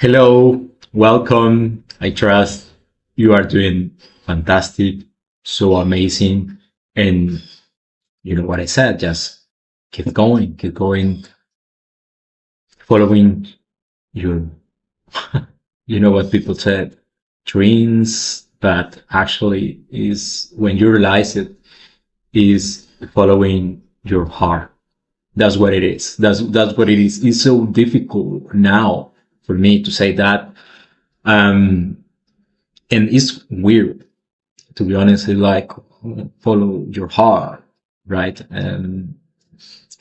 Hello, welcome. I trust you are doing fantastic, so amazing. And you know what I said, just keep going, following your, you know what people said, dreams, but actually is when you realize it is following your heart. That's what it is. That's what it is. It's so difficult now for me to say that. Um, and it's weird to be honest. It's like follow your heart, right?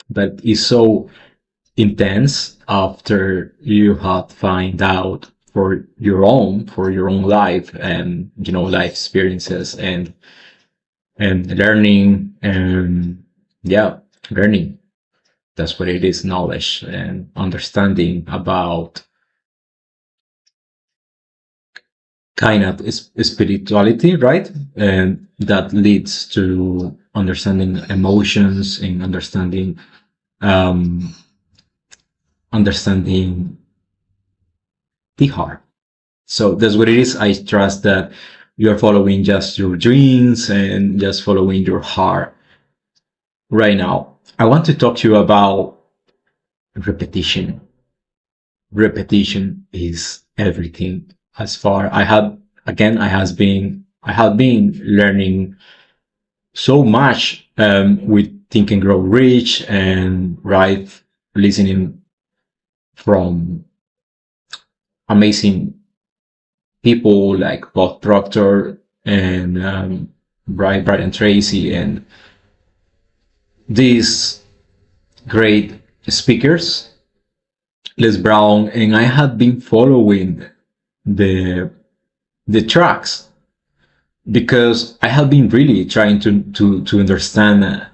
But it's so intense after you have find out for your own life and life experiences and learning and yeah, learning. That's what it is, knowledge and understanding about kind of spirituality, right? And that leads to understanding emotions and um, understanding the heart. So that's what it is. I trust that you are following just your dreams and just following your heart right now. I want to talk to you about repetition. Repetition is everything. As far I have again, I have been learning so much with Think and Grow Rich and right, listening from amazing people like Bob Proctor and Brian Tracy and these great speakers, Les Brown, and I have been following the the tracks because I have been really trying to understand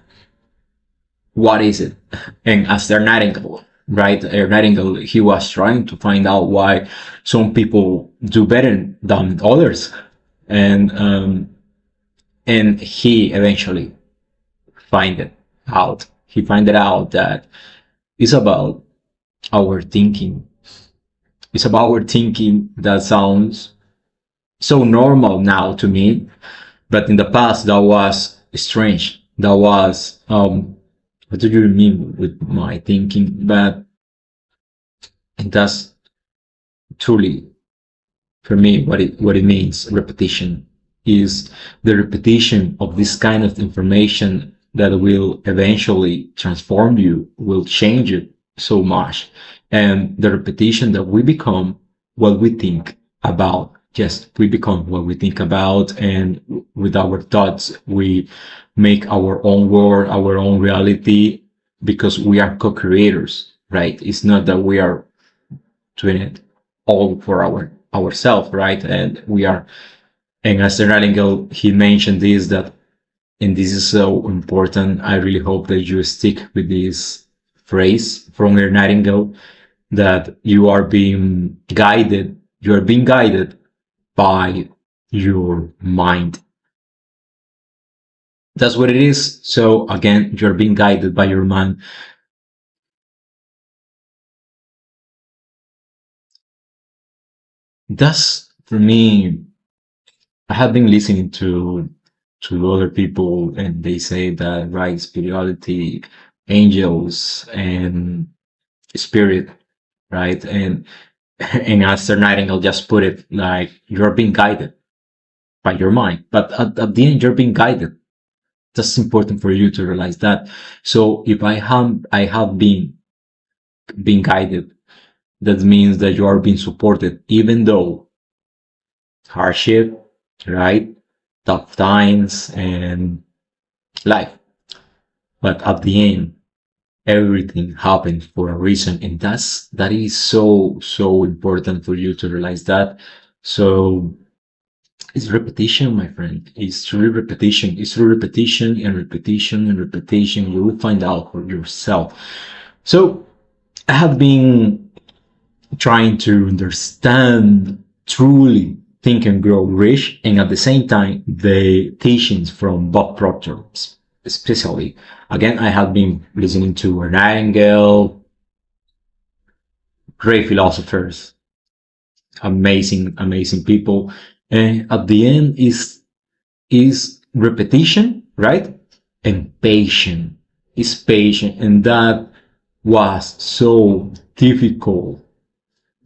what is it. And as their Nightingale, right? Nightingale, he was trying to find out why some people do better than others, and he eventually find it out. He find it out that it's about our thinking. It's about our thinking that sounds so normal now to me, but in the past that was strange. That was what do you mean with my thinking? But that's truly for me what it means. Repetition is the repetition of this kind of information that will eventually transform you, will change it so much. And the repetition that we become what we think about. Yes, we become what we think about, and with our thoughts we make our own world, our own reality, because we are co-creators, right? It's not that we are doing it all for ourselves, right? And we are, and as Nightingale, he mentioned this, that, and this is so important. I really hope that you stick with this phrase from Nightingale, that you are being guided by your mind. That's what it is. So again, you're being guided by your mind. That's for me. I have been listening to other people, and they say that right, spirituality, angels, and spirit, right, and as Nightingale just put it, like you're being guided by your mind, but at the end you're being guided. That's important for you to realize that. So if I have been being guided, that means that you are being supported, even though hardship, right, tough times and life. But at the end, everything happens for a reason, and that is so important for you to realize that. So it's repetition, my friend. It's truly repetition. It's through repetition and repetition and repetition you will find out for yourself. So I have been trying to understand truly Think and Grow Rich, and at the same time the teachings from Bob Proctor, especially. Again, I have been listening to Nightingale, great philosophers, amazing, amazing people. And at the end is repetition, right? And patient is patient. And that was so difficult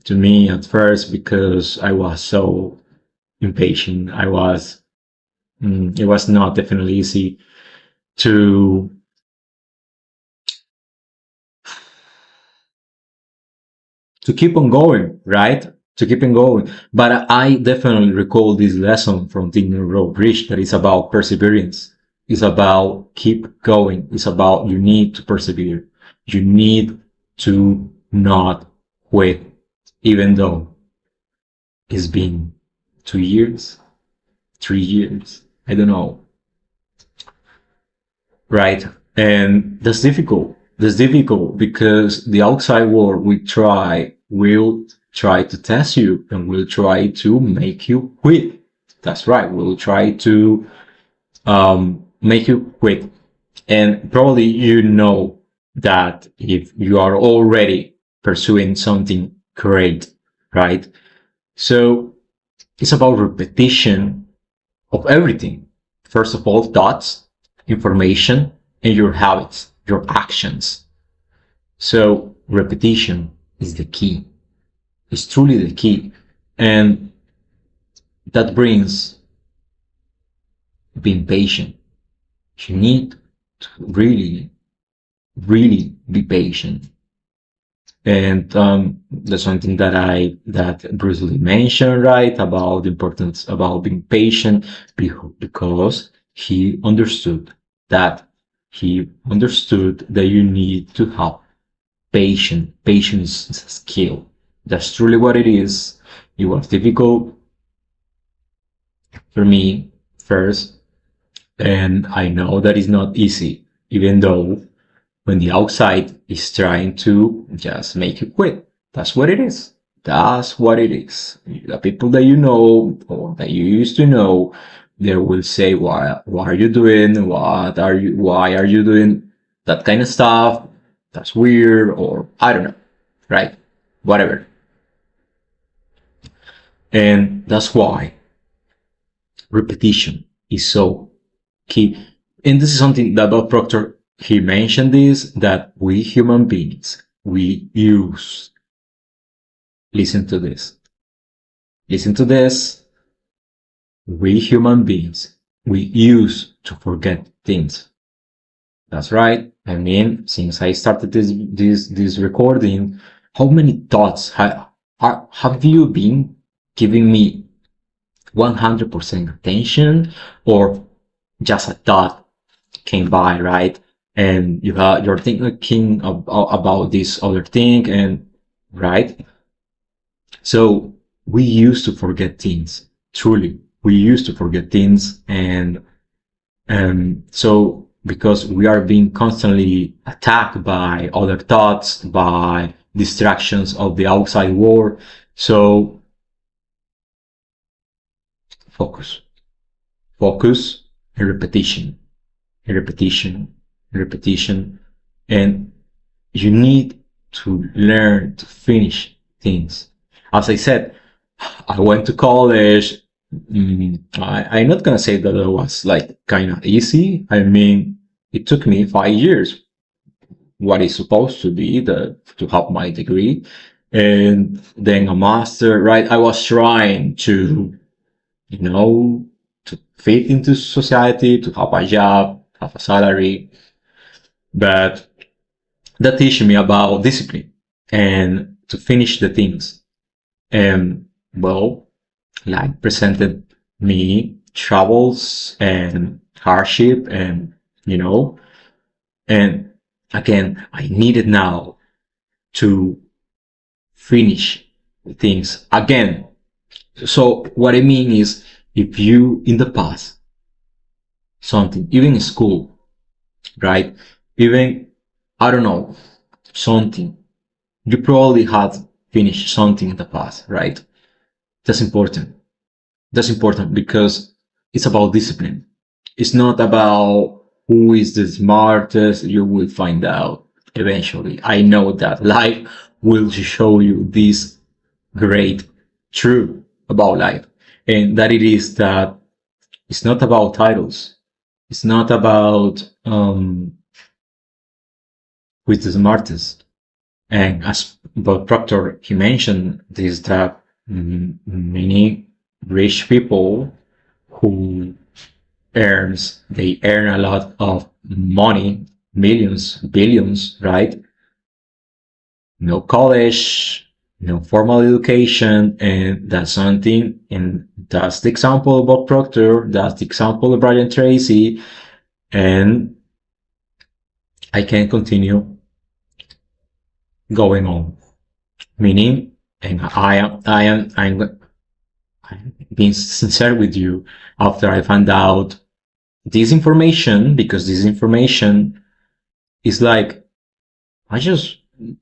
to me at first because I was so impatient. It was not definitely easy to keep on going, right? To keep on going. But I definitely recall this lesson from Think and Grow Rich that is about perseverance. It's about keep going. It's about you need to persevere. You need to not quit, even though it's been 2 years, 3 years. I don't know, right? And that's difficult. That's difficult because the outside world will try to test you and will try to make you quit. That's right. Will try to make you quit. And probably you know that if you are already pursuing something great, right? So it's about repetition of everything. First of all, thoughts, information, and your habits, your actions. So repetition is the key. It's truly the key. And that brings being patient. You need to really, really be patient. And that's something that Bruce Lee mentioned, right, about the importance about being patient because that he understood that you need to have patience. Patience is a skill. That's truly what it is. It was difficult for me first, and I know that it's not easy, even though when the outside is trying to just make you quit. That's what it is. That's what it is. The people that you know or that you used to know, they will say, what are you doing? Why are you doing that kind of stuff? That's weird, or I don't know, right? Whatever. And that's why repetition is so key. And this is something that Bob Proctor, he mentioned this, that we human beings, we use, listen to this, listen to this, we human beings, we use to forget things. That's right. I mean, since I started this recording, how many thoughts have you been giving me 100% attention, or just a thought came by, right? And you're thinking about this other thing, and right. So we used to forget things. Truly, we used to forget things, and so because we are being constantly attacked by other thoughts, by distractions of the outside world. So focus, focus, and repetition, and repetition, and repetition, and you need to learn to finish things. As I said, I went to college. I'm not gonna say that it was like kind of easy. I mean, it took me 5 years, what is supposed to be to have my degree, and then a master. Right? I was trying to, you know, to fit into society, to have a job, have a salary, but that teach me about discipline and to finish the things. And well, like presented me troubles and hardship, and you know, and again, I needed now to finish the things again. So what I mean is, if you in the past something, even in school, right, even I don't know, something, you probably had finished something in the past, right? That's important. That's important because it's about discipline. It's not about who is the smartest. You will find out eventually. I know that life will show you this great true about life. And that it is that it's not about titles. It's not about who is the smartest. And as Bob Proctor, he mentioned this that many rich people who they earn a lot of money, millions, billions, right? No college, no formal education, and that's something. And that's the example of Bob Proctor. That's the example of Brian Tracy, and I can continue going on. Meaning, and I'm being sincere with you. After I found out this information, because this information is like, I just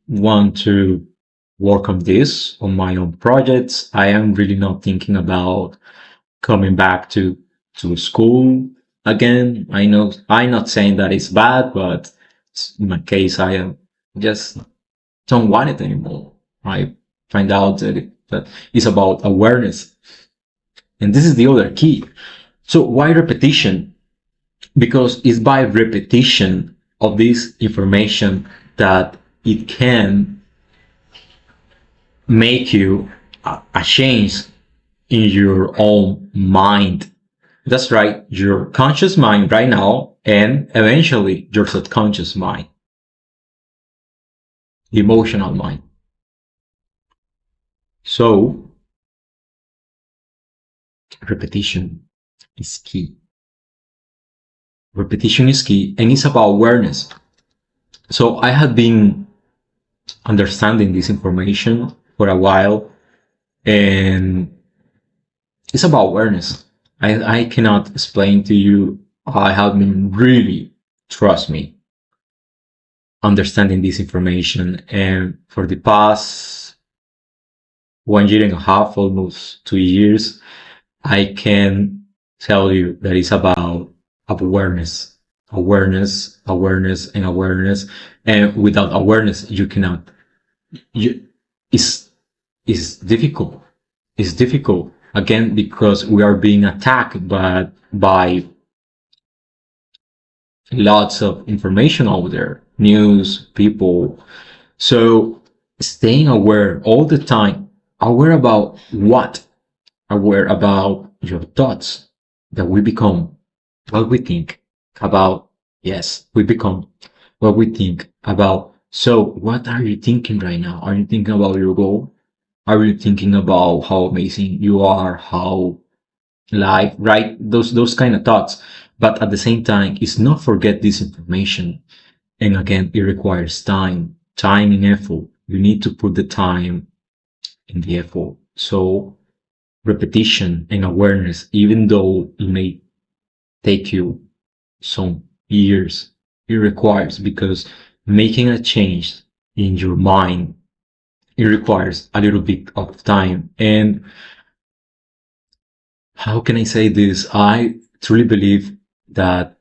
want to work on this on my own projects. I am really not thinking about coming back to school again. I know I'm not saying that it's bad, but in my case, I am just don't want it anymore. I find out that it's about awareness, and this is the other key. So why repetition? Because it's by repetition of this information that it can make you a change in your own mind. That's right, your conscious mind right now, and eventually your subconscious mind, the emotional mind. So, repetition is key. Repetition is key, and it's about awareness. So, I have been understanding this information for a while, and it's about awareness. I cannot explain to you. I have been really, trust me, understanding this information. And for the past 1 year and a half, almost 2 years, I can tell you that it's about awareness, awareness, and awareness. And without awareness, you cannot. You, it's it's difficult. It's difficult again because we are being attacked by lots of information out there, news, people. So staying aware all the time, aware about what? Aware about your thoughts, that we become what we think about. Yes, we become what we think about. So what are you thinking right now? Are you thinking about your goal? Are you thinking about how amazing you are, how life, right? Those kind of thoughts. But at the same time, it's not forget this information. And again, it requires time and effort. You need to put the time and the effort. So repetition and awareness, even though it may take you some years, it requires, because making a change in your mind, it requires a little bit of time. And how can I say this? I truly believe that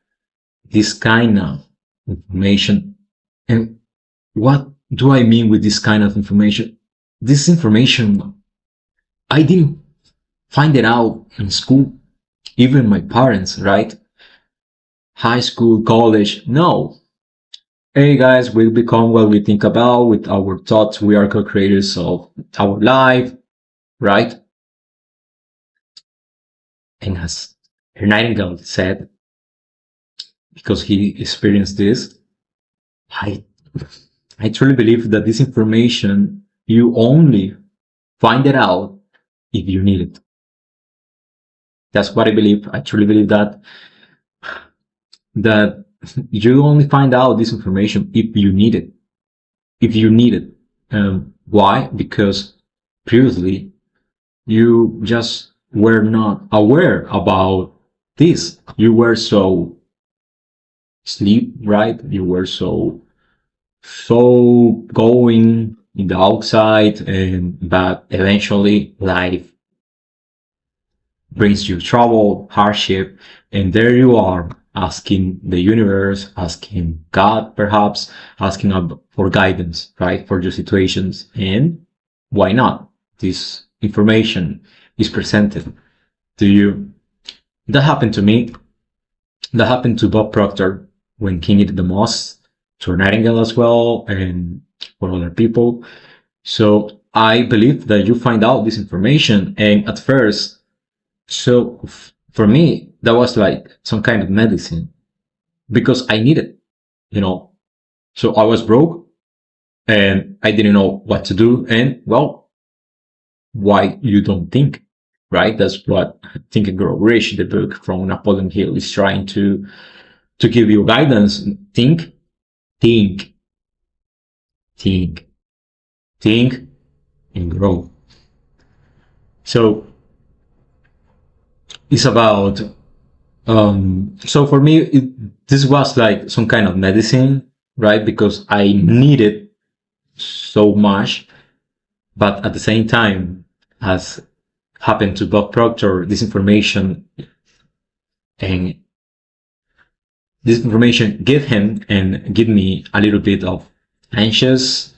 this kind of information, and what do I mean with this kind of information? This information, I didn't find it out in school. Even my parents, right? High school, college, no. Hey guys, we become what we think about with our thoughts. We are co-creators of our life, right? And as Nightingale said, because he experienced this, I I truly believe that this information, you only find it out if you need it. That's what I believe. I truly believe that you only find out this information if you need it. If you need it. Why? Because previously you just were not aware about this. You were so asleep, right? You were so going in the outside, and but eventually life brings you trouble, hardship, and there you are asking the universe, asking God, perhaps asking for guidance, right, for your situations. And why not? This information is presented to you. That happened to me. That happened to Bob Proctor when King did the most, to Nightingale as well, and for other people. So I believe that you find out this information, and at first, for me, that was like some kind of medicine because I needed, you know. So I was broke and I didn't know what to do. And well, why you don't think, right? That's what Think and Grow Rich, the book from Napoleon Hill, is trying to give you guidance. Think, think, think, think, and grow. So it's about. So for me, this was like some kind of medicine, right? Because I needed so much, but at the same time, as happened to Bob Proctor, and this information give him and give me a little bit of anxious,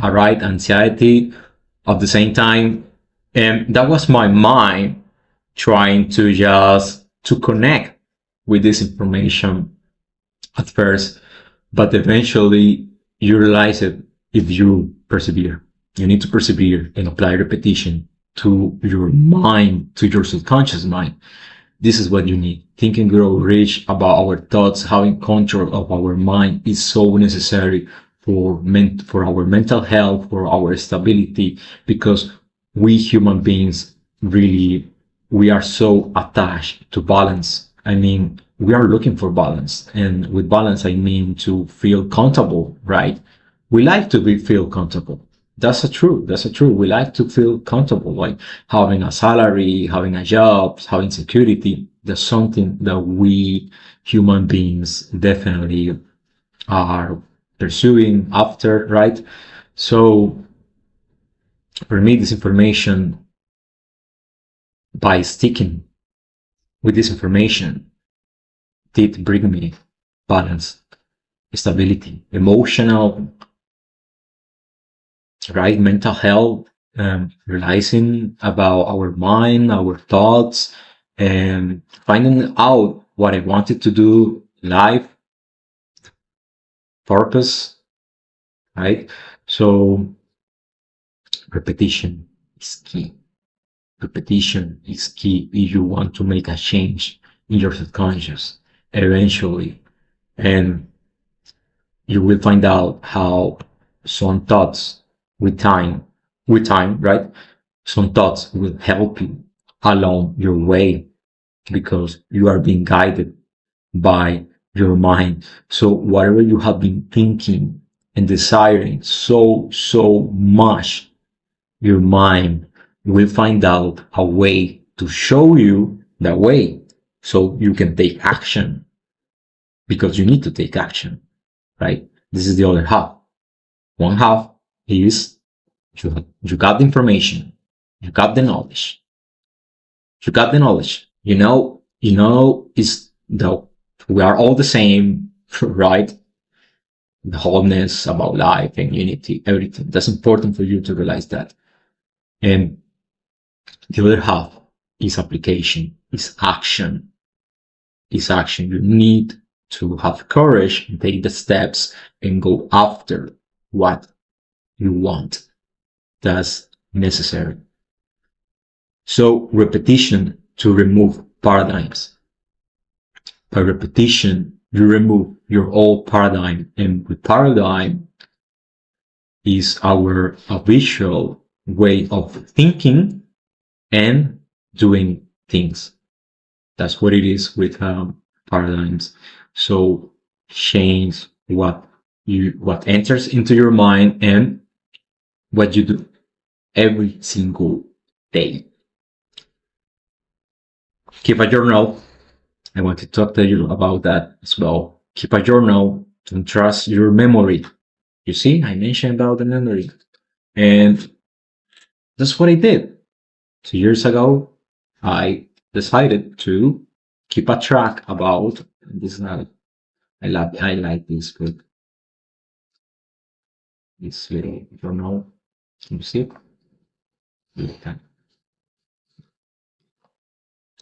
all right, anxiety at the same time. And that was my mind trying to just to connect with this information at first, but eventually you realize it if you persevere. You need to persevere and apply repetition to your mind, to your subconscious mind. This is what you need. Think and Grow Rich about our thoughts, having control of our mind is so necessary for our mental health, for our stability, because we human beings really, we are so attached to balance. I mean, we are looking for balance. And with balance, I mean to feel comfortable, right? We like to feel comfortable. That's a true. That's a true. We like to feel comfortable, like having a salary, having a job, having security. That's something that we human beings definitely are pursuing after, right? So for me, this information, by sticking with this information, did bring me balance, stability, emotional, right? Mental health, realizing about our mind, our thoughts, and finding out what I wanted to do, life, purpose, right? So repetition is key. Repetition is key if you want to make a change in your subconscious eventually. And you will find out how some thoughts with time, right? Some thoughts will help you along your way because you are being guided by your mind. So whatever you have been thinking and desiring so much, your mind will find out a way to show you the way so you can take action because you need to take action, right? This is the other half. One half is you got the information, you got the knowledge, you got the knowledge. Is the we are all the same, right? The wholeness about life and unity, everything. That's important for you to realize that. And the other half is application, is action, is action. You need to have courage and take the steps and go after what you want. That's necessary. So repetition to remove paradigms. By repetition, you remove your old paradigm, and with paradigm is our habitual way of thinking and doing things. That's what it is with paradigms. So change what enters into your mind and what you do every single day. Keep a journal. I want to talk to you about that as well. Keep a journal and trust your memory. You see, I mentioned about the memory. And that's what I did. 2 years ago, I decided to keep a track about this. Is not, I like this book. This little journal. Can you see it? Okay.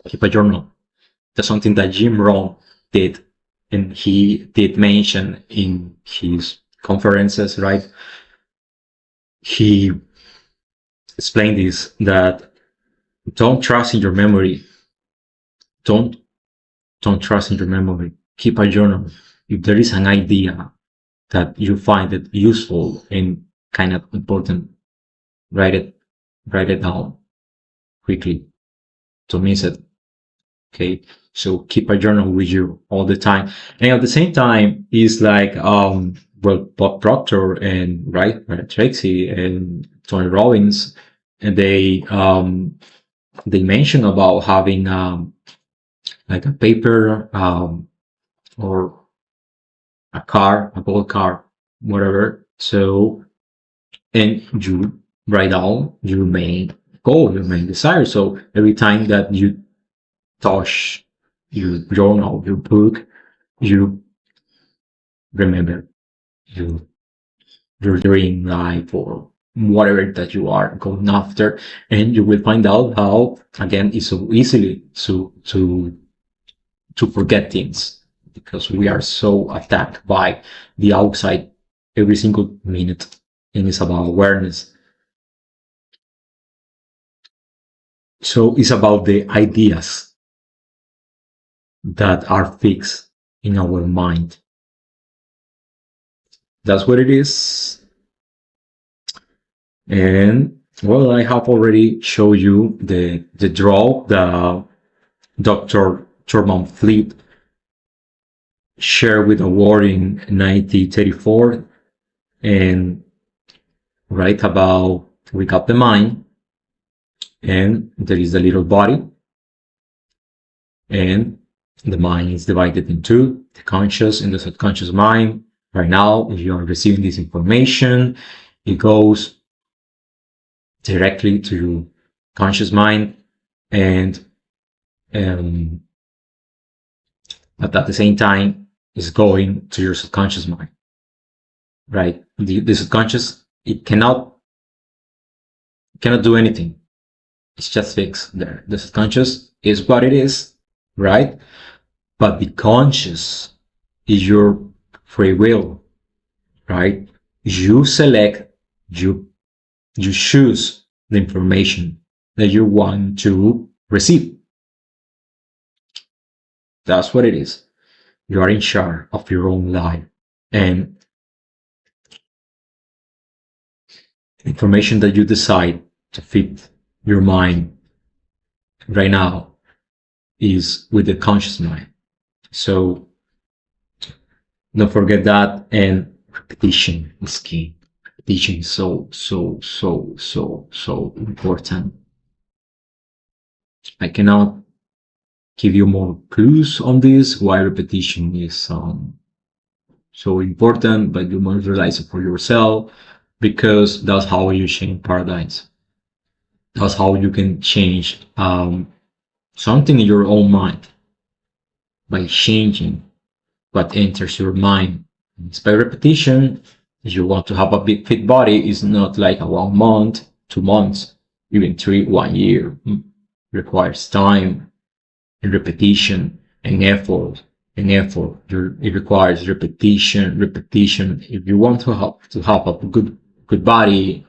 Keep a journal. That's something that Jim Rohn did, and he did mention in his conferences, right? He explained this, that don't trust in your memory. Don't don't trust in your memory. Keep a journal. If there is an idea that you find it useful and kind of important, write it write it down quickly. Don't miss it. Okay, so keep a journal with you all the time, and at the same time, it's like well, Bob Proctor and right Tracy and Tony Robbins, and they mention about having like a paper or a car, a gold car, whatever. So, and you write down your main goal, your main desire. So every time that you touch your journal, your book, you remember your your dream life or whatever that you are going after, and you will find out how again it's so easily to forget things, because we are so attacked by the outside every single minute, and it's about awareness. So it's about the ideas that are fixed in our mind. That's what it is. And well, I have already showed you the draw that Dr. Thurman Fleet shared with the world in 1934, and write about we got the mind, and there is the little body, and the mind is divided in two, the conscious and the subconscious mind. Right now, if you are receiving this information, it goes directly to your conscious mind, and um, but at the same time, it's going to your subconscious mind, right? The subconscious, it cannot do anything. It's just fixed there. The subconscious is what it is, right? But the conscious is your free will, right? You select, you choose the information that you want to receive. That's what it is. You are in charge of your own life, and information that you decide to fit your mind right now is with the conscious mind. So don't forget that, and repetition is key. Repetition is so important. I cannot give you more clues on this, why repetition is so important, but you must realize it for yourself, because that's how you change paradigms. That's how you can change something in your own mind, by changing what enters your mind. It's by repetition. If you want to have a big fit body, it's not like a 1 month, 2 months, even 3, 1 year. It requires time and repetition and effort and effort. It requires repetition, repetition. If you want to have a good body,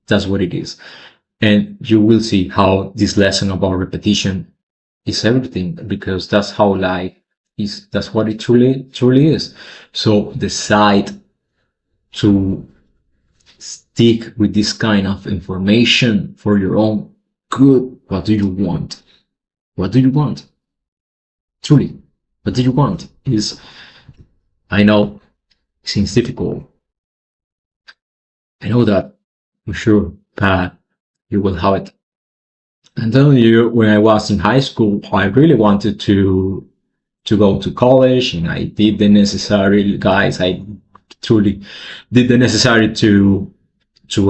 that's what it is. And you will see how this lesson about repetition is everything, because that's how life is. That's what it truly is. So decide to stick with this kind of information for your own good. What do you want? What do you want? Truly, what do you want? Is, I know it seems difficult. I know that for sure, but you will have it. I'm telling you, when I was in high school, I really wanted to go to college, and I did the necessary, guys. I truly did the necessary to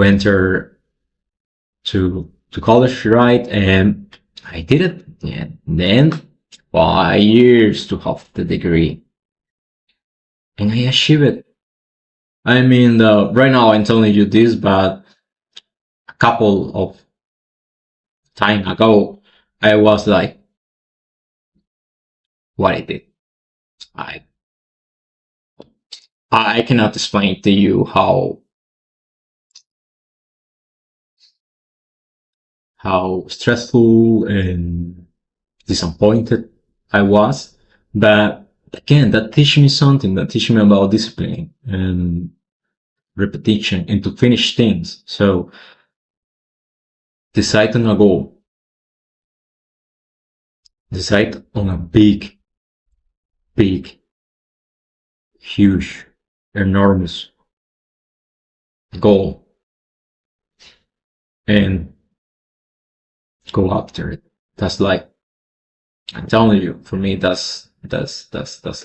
enter to college, right? And I did it. And then 5 years to have the degree, and I achieved it. I mean, right now I'm telling you this, but a couple of time ago, I was like, what I did. I I cannot explain to you how stressful and disappointed I was. But again, that teach me something. That teach me about discipline and repetition and to finish things. So decide on a goal. Decide on a big, big, huge, enormous goal and go after it. That's like I'm telling you, for me, that's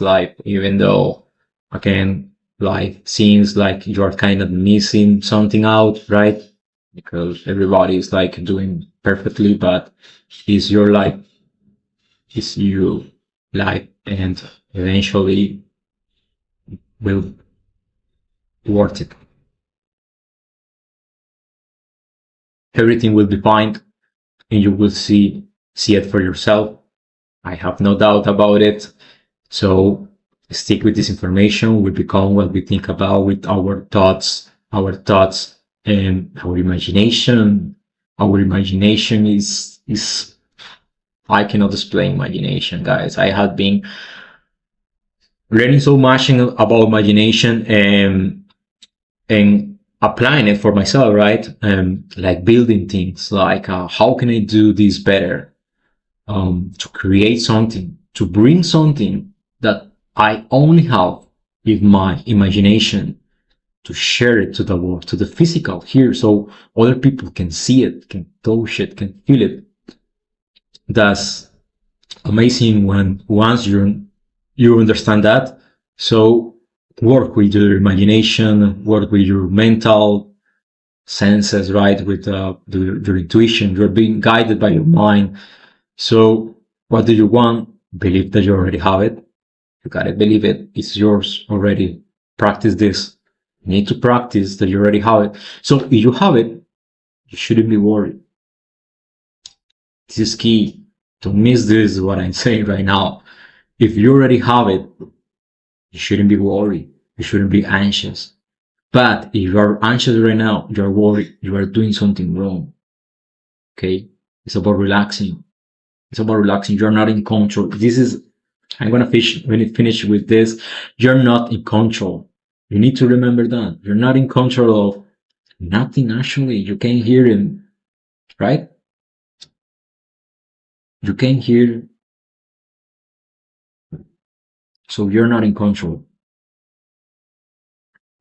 life. Even though, again, life seems like you're kind of missing something out, right? Because everybody is like doing perfectly, but it's your life, it's you life, and eventually will worth it. Everything will be fine, and you will see it for yourself. I have no doubt about it. So stick with this information. We become what we think about with our thoughts and our imagination. Our imagination is I cannot explain imagination, guys. I have been learning so much about imagination and applying it for myself, right? Like building things, like how can I do this better? To create something, to bring something that I only have with my imagination, to share it to the world, to the physical here, so other people can see it, can touch it, can feel it. That's amazing when once you understand that. So work with your imagination, work with your mental senses, right? With your intuition. You're being guided by your mind. So what do you want? Believe that you already have it. You gotta believe it. It's yours already. Practice this. You need to practice that you already have it. So if you have it, you shouldn't be worried. This is key. Don't miss this, what I'm saying right now. If you already have it, you shouldn't be worried. You shouldn't be anxious. But if you are anxious right now, you are worried, you are doing something wrong. Okay? It's about relaxing. It's about relaxing. You're not in control. This is, I'm gonna finish with this. You're not in control. You need to remember that. You're not in control of nothing actually. You can hear him, right? You can hear, so you're not in control.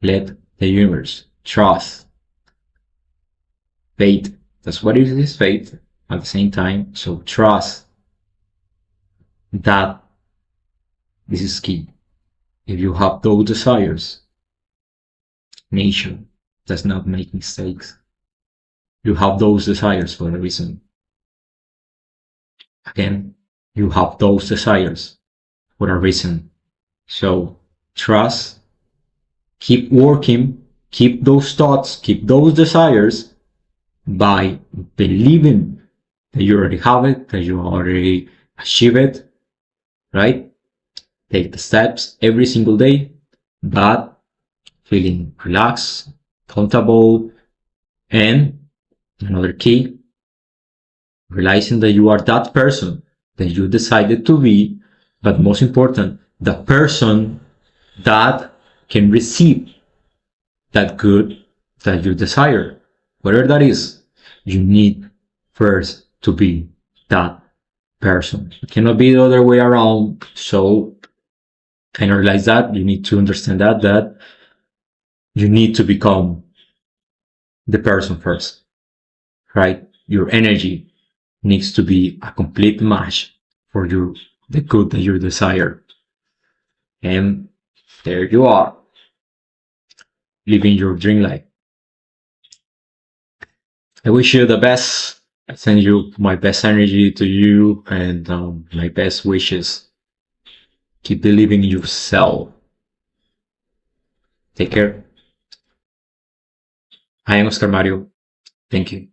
Let the universe trust, faith. That's what it is, faith at the same time. So trust that this is key. If you have those desires, nature does not make mistakes. You have those desires for a reason. Again, you have those desires for a reason. So trust, keep working, keep those thoughts, keep those desires by believing that you already have it, that you already achieve it, right? Take the steps every single day, but feeling relaxed, comfortable, and another key, realizing that you are that person that you decided to be, but most important, the person that can receive that good that you desire. Whatever that is, you need first to be that person. It cannot be the other way around. So kind of realize that you need to understand that you need to become the person first, right? Your energy needs to be a complete match for your the good that you desire. And there you are, living your dream life. I wish you the best. I send you my best energy to you and my best wishes. Keep believing in yourself. Take care. I am Oscar Mario. Thank you.